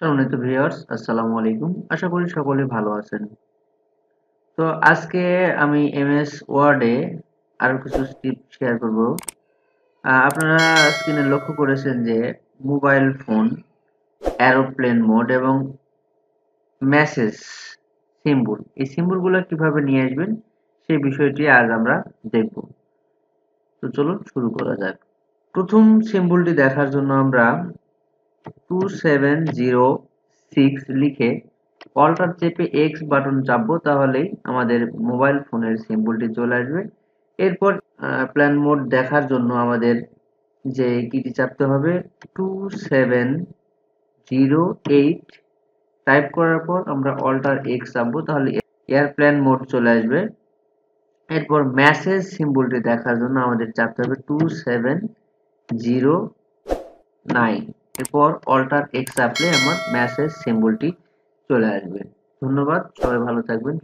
সম্মানিত ভিউয়ার্স, আসসালামু আলাইকুম। আশা করি সকলে ভালো আছেন। তো আজকে আমি এমএস ওয়ার্ডে আরো কিছু টিপস শেয়ার করব। আপনারা স্ক্রিনে লক্ষ্য করেছেন যে মোবাইল ফোন, এরোপ্লেন মোড এবং মেসেজ সিম্বল, এই সিম্বলগুলো কিভাবে নিয়ে আসবেন সেই বিষয়টি আজ আমরা দেখব। তো চলুন শুরু করা যাক। প্রথম সিম্বলটি দেখার জন্য আমরা 2706 লিখে অল্টার চেপে এক্স বাটন চাপবো, তাহলেই আমাদের মোবাইল ফোনের সিম্বলটি চলে আসবে। এরপর প্ল্যান মোড দেখার জন্য আমাদের যে কিটি চাপতে হবে 2708 টাইপ করার পর আমরা অল্টার এক্স চাপবো, তাহলে এয়ারপ্লেন মোড চলে আসবে। এরপর মেসেজ সিম্বলটি দেখার জন্য আমাদের চাপতে হবে 2709, এরপর অল্টার এক্স চাপলে আমার মেসেজ সিম্বলটি চলে আসবে। ধন্যবাদ, সবাই ভালো থাকবেন।